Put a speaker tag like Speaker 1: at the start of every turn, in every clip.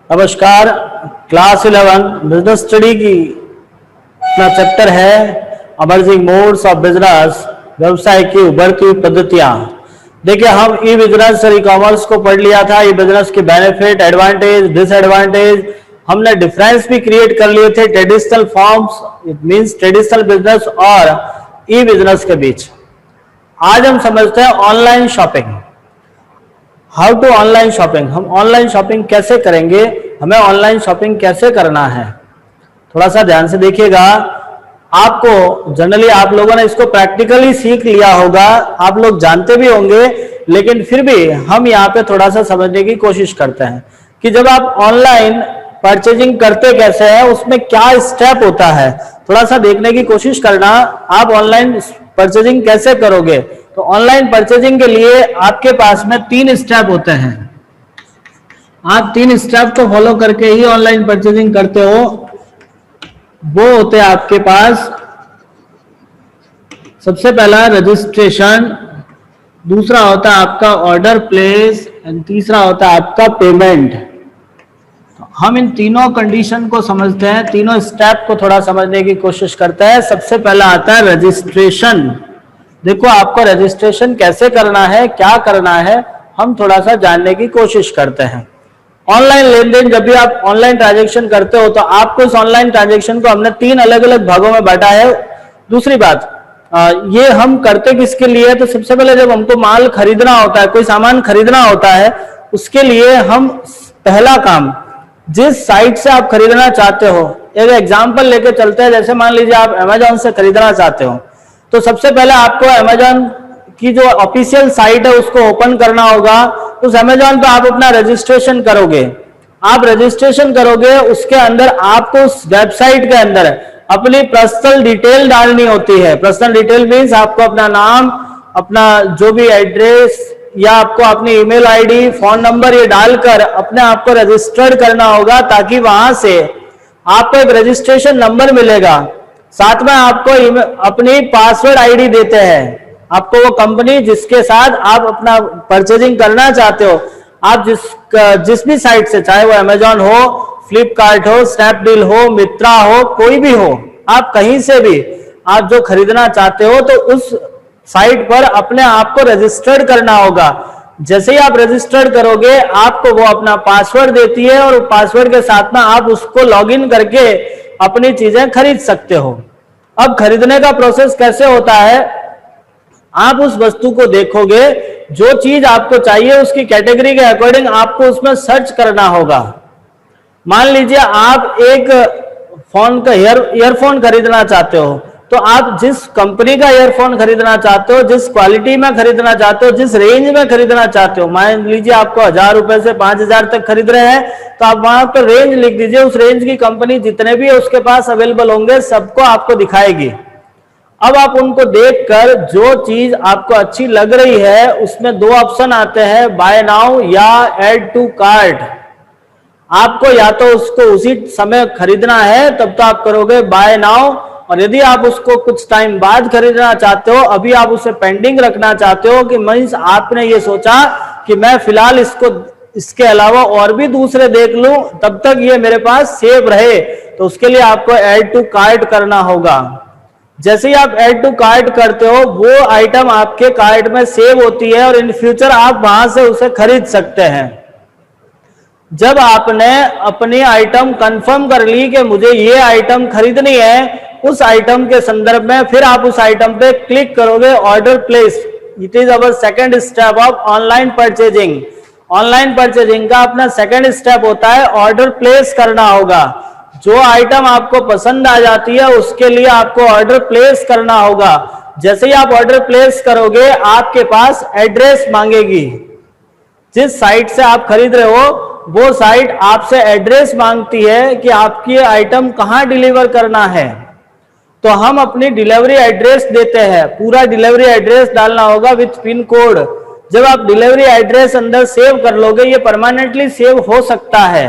Speaker 1: नमस्कार। Class 11 business study की अपना चैप्टर है अमर्जिंग मोड्स ऑफ बिजनेस, व्यवसाय की उभरती हुई पद्धतियां। देखिए, हम ई बिजनेस और ई कॉमर्स को पढ़ लिया था। ई बिजनेस के बेनिफिट, एडवांटेज, डिसएडवांटेज, हमने डिफरेंस भी क्रिएट कर लिए थे traditional forms, it means traditional business और ई बिजनेस के बीच। आज हम समझते हैं online shopping. How to online shopping, हम ऑनलाइन शॉपिंग कैसे करेंगे, हमें ऑनलाइन शॉपिंग कैसे करना है। थोड़ा सा ध्यान से देखिएगा। आपको जनरली आप लोगों ने इसको प्रैक्टिकली सीख लिया होगा, आप लोग जानते भी होंगे, लेकिन फिर भी हम यहाँ पे थोड़ा सा समझने की कोशिश करते हैं कि जब आप ऑनलाइन परचेजिंग करते कैसे हैं, उसमें क्या स्टेप होता है। थोड़ा सा देखने की कोशिश करना, आप ऑनलाइन परचेजिंग कैसे करोगे। तो ऑनलाइन परचेजिंग के लिए आपके पास में 3 स्टेप होते हैं। आप 3 स्टेप को फॉलो करके ही ऑनलाइन परचेजिंग करते हो। वो होते हैं आपके पास, सबसे पहला रजिस्ट्रेशन, दूसरा होता है आपका ऑर्डर प्लेस एंड तीसरा होता है आपका पेमेंट। हम इन तीनों कंडीशन को समझते हैं, तीनों स्टेप को थोड़ा समझने की कोशिश करते हैं। सबसे पहला आता है रजिस्ट्रेशन। देखो, आपको रजिस्ट्रेशन कैसे करना है, क्या करना है, हम थोड़ा सा जानने की कोशिश करते हैं। ऑनलाइन लेन देन, जब भी आप ऑनलाइन ट्रांजैक्शन करते हो तो आपको इस ऑनलाइन ट्रांजैक्शन को हमने 3 अलग अलग भागों में बांटा है। दूसरी बात, ये हम करते किसके लिए, तो सबसे पहले जब हमको माल खरीदना होता है, कोई सामान खरीदना होता है, उसके लिए हम पहला काम, जिस साइट से आप खरीदना चाहते हो, एक एग्जाम्पल लेके चलते हैं। जैसे मान लीजिए आप अमेजॉन से खरीदना चाहते हो, तो सबसे पहले आपको अमेजॉन की जो ऑफिशियल साइट है उसको ओपन करना होगा। उस अमेजॉन पे आप अपना रजिस्ट्रेशन करोगे। आप रजिस्ट्रेशन करोगे, उसके अंदर आपको उस वेबसाइट के अंदर अपनी पर्सनल डिटेल डालनी होती है। पर्सनल डिटेल मीन्स आपको अपना नाम, अपना जो भी एड्रेस या आपको अपनी ईमेल आईडी, फोन नंबर ये डालकर अपने आप को रजिस्टर्ड करना होगा, ताकि वहां से आपको एक रजिस्ट्रेशन नंबर मिलेगा। साथ में आपको अपनी पासवर्ड आईडी देते हैं। आपको वो कंपनी जिसके साथ आप अपना परचेजिंग करना चाहते हो, आप जिस भी साइट से, चाहे वो अमेजॉन हो, फ्लिपकार्ट हो, स्नैपडील हो, मित्रा हो, कोई भी हो, आप कहीं से भी आप जो खरीदना चाहते हो, तो उस साइट पर अपने आप को रजिस्टर्ड करना होगा। जैसे ही आप रजिस्टर्ड करोगे, आपको वो अपना पासवर्ड देती है और पासवर्ड के साथ में आप उसको लॉगिन करके अपनी चीजें खरीद सकते हो। अब खरीदने का प्रोसेस कैसे होता है, आप उस वस्तु को देखोगे, जो चीज आपको चाहिए उसकी कैटेगरी के अकॉर्डिंग आपको उसमें सर्च करना होगा। मान लीजिए आप एक फोन का ईयरफोन खरीदना चाहते हो, तो आप जिस कंपनी का ईयरफोन खरीदना चाहते हो, जिस क्वालिटी में खरीदना चाहते हो, जिस रेंज में खरीदना चाहते हो, मान लीजिए आपको 1000 रुपए से 5000 तक खरीद रहे हैं, तो आप वहां पर रेंज लिख दीजिए। उस रेंज की कंपनी जितने भी उसके पास अवेलेबल होंगे, सबको आपको दिखाएगी। अब आप उनको देखकर जो चीज आपको अच्छी लग रही है, उसमें 2 ऑप्शन आते हैं, बाय नाउ या ऐड टू कार्ट। आपको या तो उसको उसी समय खरीदना है, तब तो आप करोगे बाय नाउ, और यदि आप उसको कुछ टाइम बाद खरीदना चाहते हो, अभी आप उसे पेंडिंग रखना चाहते हो, कि मींस आपने ये सोचा कि मैं फिलहाल इसके अलावा और भी दूसरे देख लूं, तब तक ये मेरे पास सेव रहे, तो उसके लिए आपको ऐड टू कार्ट करना होगा। जैसे ही आप ऐड टू कार्ट करते हो, वो आइटम आपके कार्ट में सेव होती है और इन फ्यूचर आप वहां से उसे खरीद सकते हैं। जब आपने अपनी आइटम कंफर्म कर ली कि मुझे ये आइटम खरीदनी है, उस आइटम के संदर्भ में फिर आप उस आइटम पे क्लिक करोगे, order place. It is our second step of online purchasing. Online purchasing का अपना सेकंड स्टेप होता है ऑर्डर प्लेस करना होगा। जो आइटम आपको पसंद आ जाती है, उसके लिए आपको ऑर्डर प्लेस करना होगा। जैसे ही आप ऑर्डर प्लेस करोगे, आपके पास एड्रेस मांगेगी। जिस साइट से आप खरीद रहे हो, वो साइट आपसे एड्रेस मांगती है कि आपकी आइटम कहां डिलीवर करना है। तो हम अपनी डिलीवरी एड्रेस देते हैं, पूरा डिलीवरी एड्रेस डालना होगा विथ पिन कोड। जब आप डिलीवरी एड्रेस अंदर सेव कर लोगे, ये परमानेंटली सेव हो सकता है।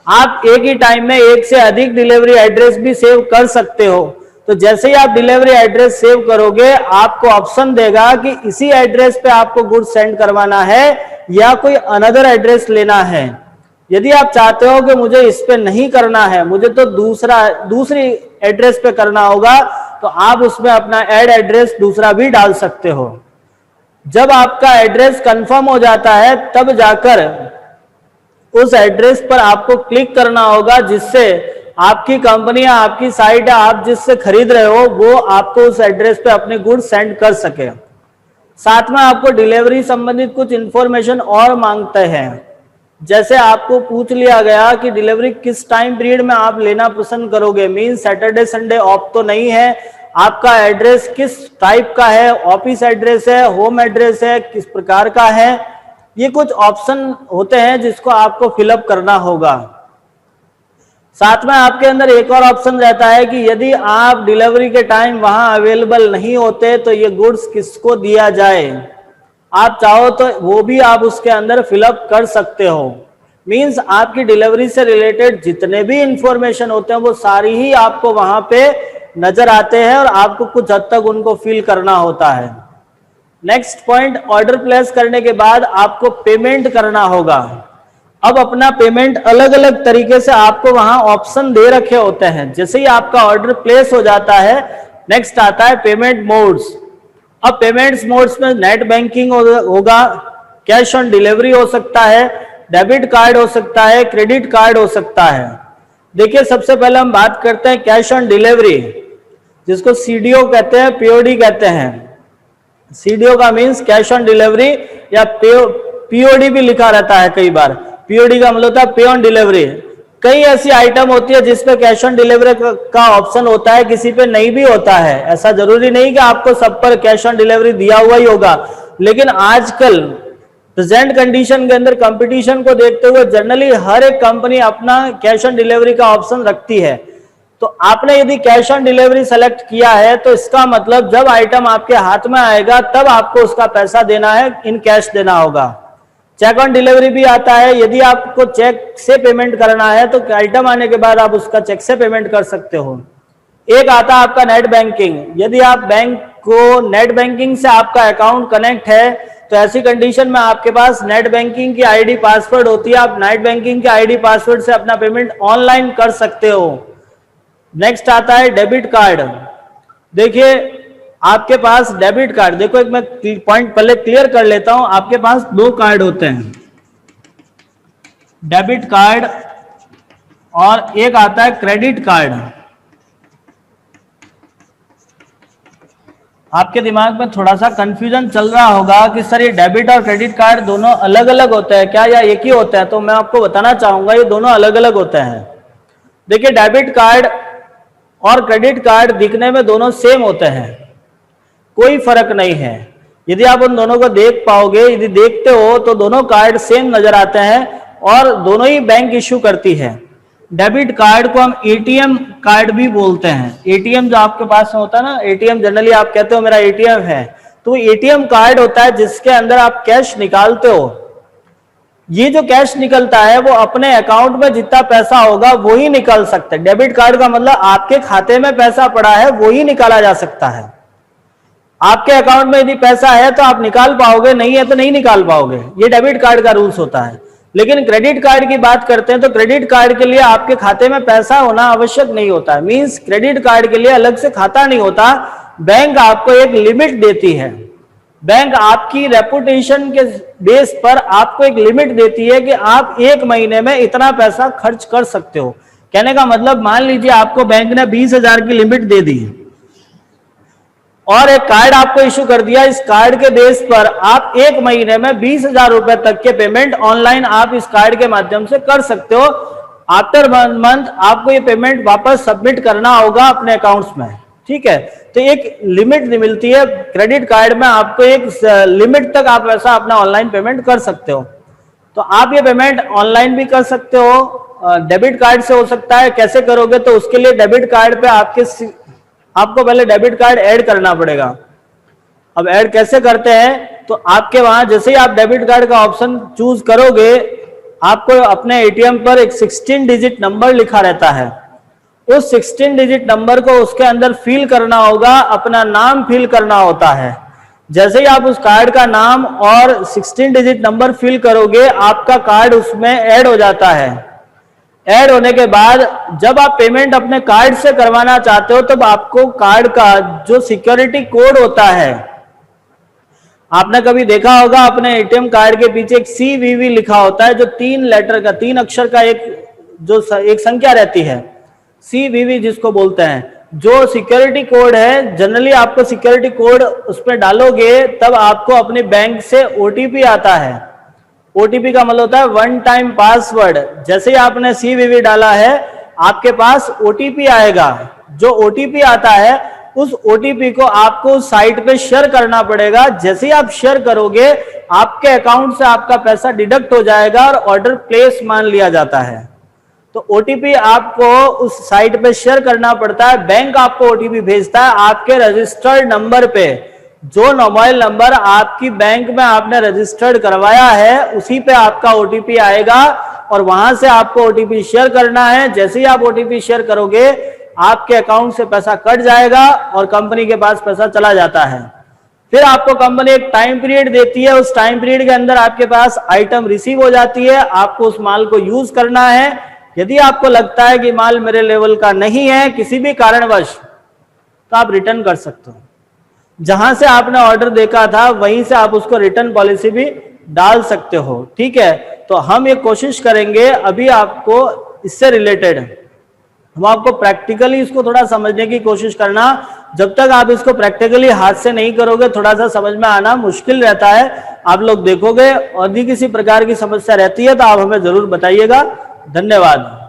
Speaker 1: आप एक ही टाइम में एक से अधिक डिलीवरी एड्रेस भी सेव कर सकते हो। तो जैसे ही आप डिलीवरी एड्रेस सेव करोगे, आपको ऑप्शन देगा कि इसी एड्रेस पे आपको गुड्स सेंड करवाना है या कोई अनदर एड्रेस लेना है। यदि आप चाहते हो कि मुझे इस पे नहीं करना है, मुझे तो दूसरी एड्रेस पे करना होगा, तो आप उसमें अपना ऐड एड्रेस दूसरा भी डाल सकते हो। जब आपका एड्रेस कंफर्म हो जाता है तब जाकर उस एड्रेस पर आपको क्लिक करना होगा, जिससे आपकी कंपनी या आपकी साइट या आप जिससे खरीद रहे हो वो आपको उस एड्रेस पे अपने गुड्स सेंड कर सके। साथ में आपको डिलीवरी संबंधित कुछ इंफॉर्मेशन और मांगते हैं, जैसे आपको पूछ लिया गया कि डिलीवरी किस टाइम पीरियड में आप लेना पसंद करोगे, मीन सैटरडे संडे ऑफ तो नहीं है, आपका एड्रेस किस टाइप का है, ऑफिस एड्रेस है, होम एड्रेस है, किस प्रकार का है, ये कुछ ऑप्शन होते हैं जिसको आपको फिलअप करना होगा। साथ में आपके अंदर एक और ऑप्शन रहता है कि यदि आप डिलीवरी के टाइम वहां अवेलेबल नहीं होते तो ये गुड्स किसको दिया जाए, आप चाहो तो वो भी आप उसके अंदर फिलअप कर सकते हो। मींस आपकी डिलीवरी से रिलेटेड जितने भी इंफॉर्मेशन होते हैं वो सारी ही आपको वहां पे नजर आते हैं और आपको कुछ हद तक उनको फिल करना होता है। नेक्स्ट पॉइंट, ऑर्डर प्लेस करने के बाद आपको पेमेंट करना होगा। अब अपना पेमेंट अलग अलग तरीके से आपको वहां ऑप्शन दे रखे होते हैं। जैसे ही आपका ऑर्डर प्लेस हो जाता है, नेक्स्ट आता है पेमेंट मोड्स। अब पेमेंट्स मोड्स में नेट बैंकिंग होगा, कैश ऑन डिलीवरी हो सकता है, डेबिट कार्ड हो सकता है, क्रेडिट कार्ड हो सकता है। देखिए सबसे पहले हम बात करते हैं कैश ऑन डिलीवरी, जिसको सीडीओ कहते हैं, पीओडी कहते हैं। सीडीओ का मीन्स कैश ऑन डिलीवरी, या पीओडी भी लिखा रहता है कई बार। पीओडी का मतलब होता है पे ऑन डिलीवरी। कई ऐसी आइटम होती है जिसपे कैश ऑन डिलीवरी का ऑप्शन होता है, किसी पे नहीं भी होता है। ऐसा जरूरी नहीं कि आपको सब पर कैश ऑन डिलीवरी दिया हुआ ही होगा, लेकिन आजकल प्रेजेंट कंडीशन के अंदर कंपटीशन को देखते हुए जनरली हर एक कंपनी अपना कैश ऑन डिलीवरी का ऑप्शन रखती है। तो आपने यदि कैश ऑन डिलीवरी सेलेक्ट किया है तो इसका मतलब जब आइटम आपके हाथ में आएगा तब आपको उसका पैसा देना है, इन कैश देना होगा। चेक ऑन डिलीवरी भी आता है, यदि आपको चेक से पेमेंट करना है तो आइटम आने के बाद आप उसका चेक से पेमेंट कर सकते हो। एक आता है आपका नेट बैंकिंग। यदि आप बैंक को नेट बैंकिंग से आपका अकाउंट कनेक्ट है तो ऐसी कंडीशन में आपके पास नेट बैंकिंग की आईडी पासवर्ड होती है, आप नेट बैंकिंग के आईडी पासवर्ड से अपना पेमेंट ऑनलाइन कर सकते हो। नेक्स्ट आता है डेबिट कार्ड। देखिए आपके पास डेबिट कार्ड, देखो एक मैं पॉइंट पहले क्लियर कर लेता हूं, आपके पास दो कार्ड होते हैं, डेबिट कार्ड और एक आता है क्रेडिट कार्ड। आपके दिमाग में थोड़ा सा कंफ्यूजन चल रहा होगा कि सर ये डेबिट और क्रेडिट कार्ड दोनों अलग अलग होते हैं क्या या एक ही होता है, तो मैं आपको बताना चाहूंगा ये दोनों अलग अलग होते हैं। देखिए डेबिट कार्ड और क्रेडिट कार्ड दिखने में दोनों सेम होते हैं, कोई फर्क नहीं है। यदि आप उन दोनों को देख पाओगे, यदि देखते हो तो दोनों कार्ड सेम नजर आते हैं और दोनों ही बैंक इश्यू करती है। डेबिट कार्ड को हम एटीएम कार्ड भी बोलते हैं। एटीएम जो आपके पास में होता है ना, एटीएम जनरली आप कहते हो मेरा एटीएम है, तो एटीएम कार्ड होता है जिसके अंदर आप कैश निकालते हो। ये जो कैश निकलता है वो अपने अकाउंट में जितना पैसा होगा वो ही निकाल सकते हैं। डेबिट कार्ड का मतलब आपके खाते में पैसा पड़ा है वो ही निकाला जा सकता है। आपके अकाउंट में यदि पैसा है तो आप निकाल पाओगे, नहीं है तो नहीं निकाल पाओगे। ये डेबिट कार्ड का रूल्स होता है। लेकिन क्रेडिट कार्ड की बात करते हैं तो क्रेडिट कार्ड के लिए आपके खाते में पैसा होना आवश्यक नहीं होता है। मींस क्रेडिट कार्ड के लिए अलग से खाता नहीं होता, बैंक आपको एक लिमिट देती है। बैंक आपकी रेपुटेशन के बेस पर आपको एक लिमिट देती है कि आप एक महीने में इतना पैसा खर्च कर सकते हो। कहने का मतलब मान लीजिए आपको बैंक ने 20,000 की लिमिट दे दी और एक कार्ड आपको इशू कर दिया, इस कार्ड के बेस पर आप एक महीने में 20,000 रुपए तक के पेमेंट ऑनलाइन आप इस कार्ड के माध्यम से कर सकते हो। आफ्टर 1 मंथ आपको ये पेमेंट वापस सबमिट करना होगा अपने अकाउंट्स में, ठीक है। तो एक लिमिट मिलती है क्रेडिट कार्ड में, आपको एक लिमिट तक आप ऐसा अपना ऑनलाइन पेमेंट कर सकते हो। तो आप ये पेमेंट ऑनलाइन भी कर सकते हो, डेबिट कार्ड से हो सकता है। कैसे करोगे, तो उसके लिए डेबिट कार्ड पे आपको पहले डेबिट कार्ड ऐड करना पड़ेगा। अब ऐड कैसे करते हैं, तो आपके वहां जैसे ही आप डेबिट कार्ड का ऑप्शन चूज करोगे, आपको अपने एटीएम पर एक 16 डिजिट नंबर लिखा रहता है। उस 16 डिजिट नंबर को उसके अंदर फिल करना होगा, अपना नाम फिल करना होता है। जैसे ही आप उस कार्ड का नाम और 16 डिजिट नंबर फिल करोगे, आपका कार्ड उसमें ऐड हो जाता है। ऐड होने के बाद जब आप पेमेंट अपने कार्ड से करवाना चाहते हो, तब आपको कार्ड का जो सिक्योरिटी कोड होता है, आपने कभी देखा होगा अपने एटीएम कार्ड के पीछे एक CVV लिखा होता है, जो 3 लेटर का 3 अक्षर का एक संख्या रहती है, CVV जिसको बोलते हैं। जो सिक्योरिटी कोड है, जनरली आपको सिक्योरिटी कोड उस पर डालोगे तब आपको अपने बैंक से OTP आता है। OTP का मतलब होता है वन टाइम पासवर्ड। जैसे ही आपने CVV डाला है, आपके पास OTP आएगा। जो OTP आता है, उस OTP को आपको साइट पे शेयर करना पड़ेगा। जैसे ही आप शेयर करोगे, आपके अकाउंट से आपका पैसा डिडक्ट हो जाएगा और ऑर्डर प्लेस मान लिया जाता है। तो OTP आपको उस साइट पे शेयर करना पड़ता है। बैंक आपको OTP भेजता है आपके रजिस्टर्ड नंबर पे। जो मोबाइल नंबर आपकी बैंक में आपने रजिस्टर्ड करवाया है, उसी पे आपका OTP आएगा और वहां से आपको OTP शेयर करना है। जैसे ही आप OTP शेयर करोगे, आपके अकाउंट से पैसा कट जाएगा और कंपनी के पास पैसा चला जाता है। फिर आपको कंपनी एक टाइम पीरियड देती है। उस टाइम पीरियड के अंदर आपके पास आइटम रिसीव हो जाती है। आपको उस माल को यूज करना है। यदि आपको लगता है कि माल मेरे लेवल का नहीं है किसी भी कारणवश, तो आप रिटर्न कर सकते हो। जहां से आपने ऑर्डर देखा था, वहीं से आप उसको रिटर्न पॉलिसी भी डाल सकते हो। ठीक है, तो हम ये कोशिश करेंगे अभी आपको इससे रिलेटेड, हम आपको प्रैक्टिकली इसको थोड़ा समझने की कोशिश करना। जब तक आप इसको प्रैक्टिकली हाथ से नहीं करोगे, थोड़ा सा समझ में आना मुश्किल रहता है। आप लोग देखोगे और भी किसी प्रकार की समस्या रहती है तो आप हमें जरूर बताइएगा। धन्यवाद।